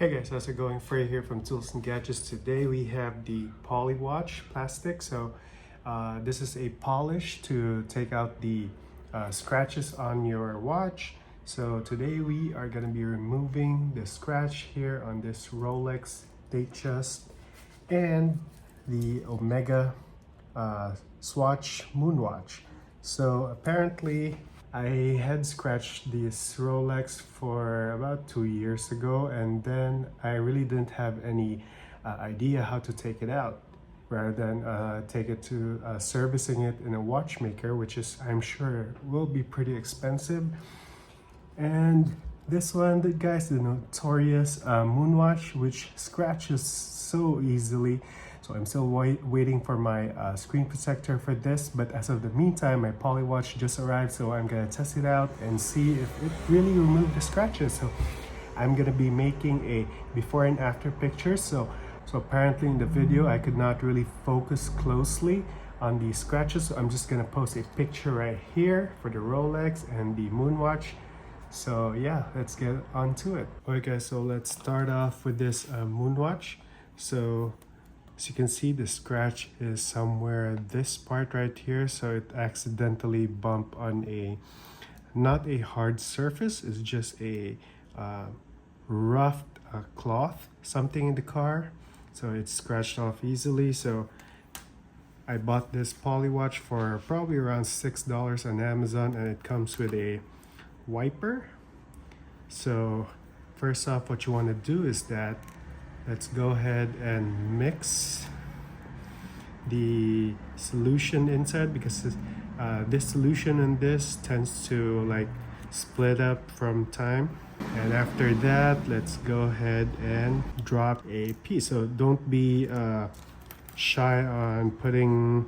Hey guys, how's it going? Frey here from Tools and Gadgets. Today we have the Polywatch plastic. This is a polish to take out the scratches on your watch. So today we are going to be removing the scratch here on this Rolex Datejust and the Omega Swatch MoonSwatch. So apparently I had scratched this Rolex for about 2 years ago, and then I really didn't have any idea how to take it out rather than take it to servicing it in a watchmaker, which is, I'm sure, will be pretty expensive. And this one, guys, the notorious MoonSwatch, which scratches so easily. So I'm still waiting for my screen protector for this, but as of the meantime, my Polywatch just arrived, so I'm gonna test it out and see if it really removed the scratches. So I'm gonna be making a before and after picture. So apparently in the video, I could not really focus closely on the scratches, so I'm just gonna post a picture right here for the Rolex and the MoonSwatch. So yeah, let's get on to it. Alright guys, so let's start off with this MoonSwatch. So as you can see, the scratch is somewhere this part right here, so it accidentally bumped on a not a hard surface, it's just a rough cloth, something in the car, so it scratched off easily. So I bought this Polywatch for probably around $6 on Amazon, and it comes with a wiper. So first off, what you want to do is that let's go ahead and mix the solution inside, because this solution and this tends to like split up from time. And after that, let's go ahead and drop a piece. So don't be shy on putting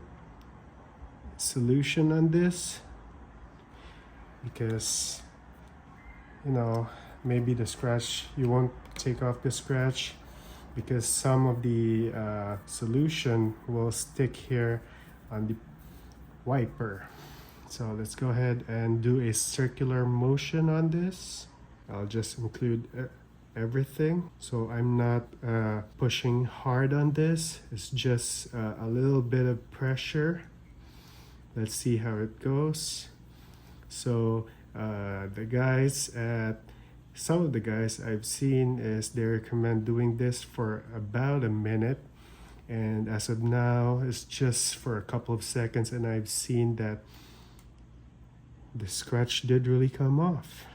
solution on this, because you know, maybe the scratch, you won't take off the scratch because some of the solution will stick here on the wiper. So let's go ahead and do a circular motion on this. I'll just include everything, so I'm not pushing hard on this. It's just a little bit of pressure. Let's see how it goes. So the guys at some of the guys I've seen is they recommend doing this for about a minute, and as of now it's just for a couple of seconds, and I've seen that the scratch did really come off.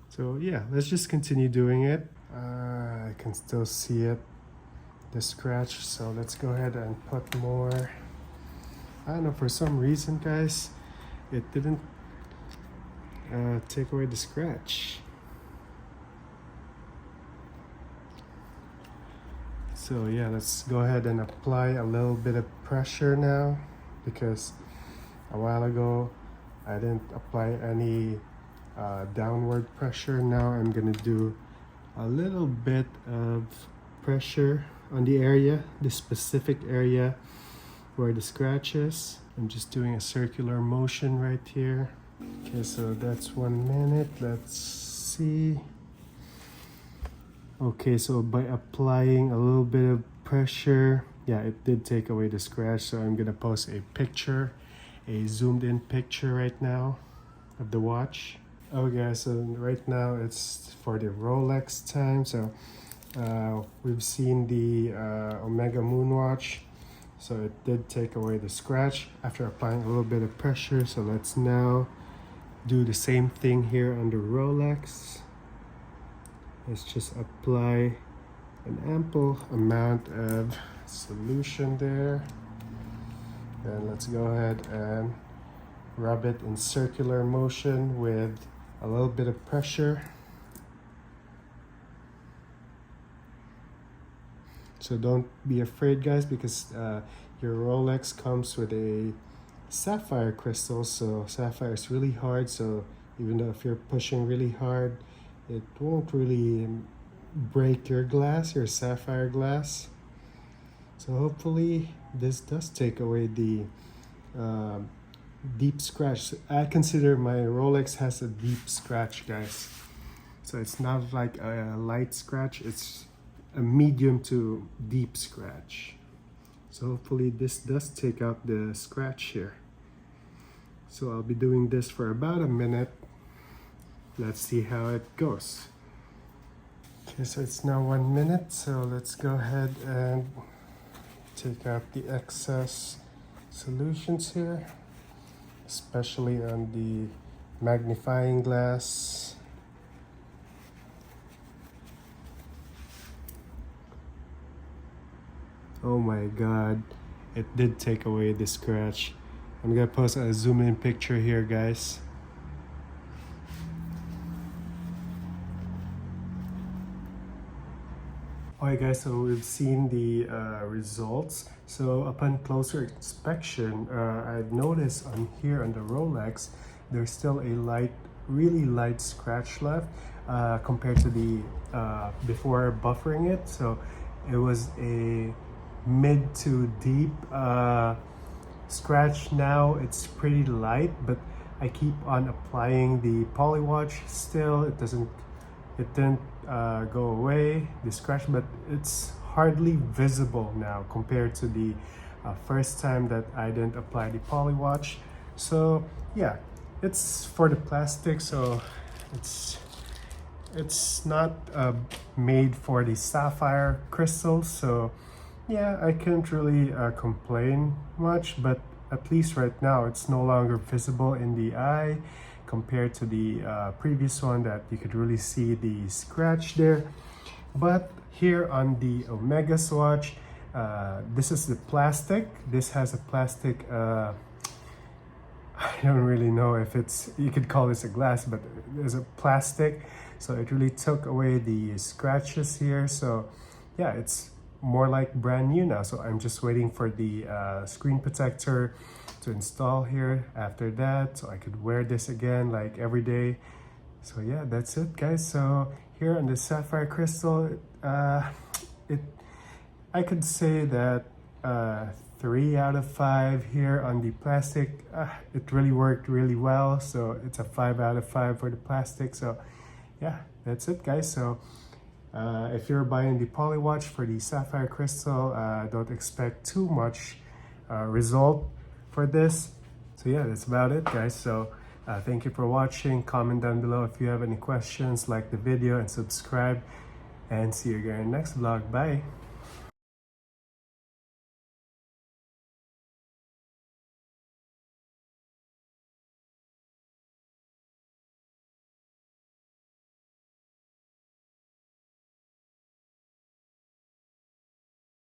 So yeah, let's just continue doing it. I can still see it, the scratch, so let's go ahead and put more. I don't know, for some reason guys, it didn't take away the scratch. So yeah, let's go ahead and apply a little bit of pressure now, because a while ago I didn't apply any downward pressure. Now I'm gonna do a little bit of pressure on the area, the specific area where the scratch is. I'm just doing a circular motion right here. Okay, so that's 1 minute. Let's see. Okay, so by applying a little bit of pressure, yeah, it did take away the scratch. So I'm gonna post a picture, a zoomed in picture right now of the watch. Okay, so right now it's for the Rolex time. So we've seen the Omega MoonSwatch. So it did take away the scratch after applying a little bit of pressure. So let's now do the same thing here on the Rolex. Let's just apply an ample amount of solution there. Then let's go ahead and rub it in circular motion with a little bit of pressure. So don't be afraid guys, because your Rolex comes with a sapphire crystal, so sapphire is really hard, so even though if you're pushing really hard, it won't really break your glass, your sapphire glass. So hopefully this does take away the deep scratch. I consider my Rolex has a deep scratch guys, So it's not like a light scratch, it's a medium to deep scratch. So hopefully this does take out the scratch here. So I'll be doing this for about a minute. Let's see how it goes. Okay, so it's now 1 minute, so let's go ahead and take out the excess solutions here, especially on the magnifying glass. Oh my god, it did take away the scratch. I'm gonna post a zoom in picture here, guys. Alright guys, so we've seen the results. So upon closer inspection, I've noticed on here on the Rolex, there's still a light, really light scratch left compared to the before buffering it. So it was a mid to deep scratch. Now it's pretty light, but I keep on applying the Polywatch. Still, it didn't go away, the scratch, but it's hardly visible now compared to the first time that I didn't apply the Polywatch. So yeah, it's for the plastic, so it's not made for the sapphire crystals. So yeah, I can't really complain much, but at least right now it's no longer visible in the eye compared to the previous one that you could really see the scratch there. But here on the Omega Swatch, this is the plastic. This has a plastic, I don't really know if you could call this a glass, but there's a plastic. So it really took away the scratches here. So yeah, it's more like brand new now. So I'm just waiting for the screen protector to install here after that, so I could wear this again like every day. So yeah, that's it guys. So here on the sapphire crystal, I could say that 3 out of 5 here on the plastic. It really worked really well, so it's a 5 out of 5 for the plastic. So yeah, that's it guys. So if you're buying the Polywatch for the sapphire crystal, don't expect too much result for this. So yeah, that's about it guys. So thank you for watching. Comment down below if you have any questions, like the video and subscribe, and see you again in the next vlog. Bye.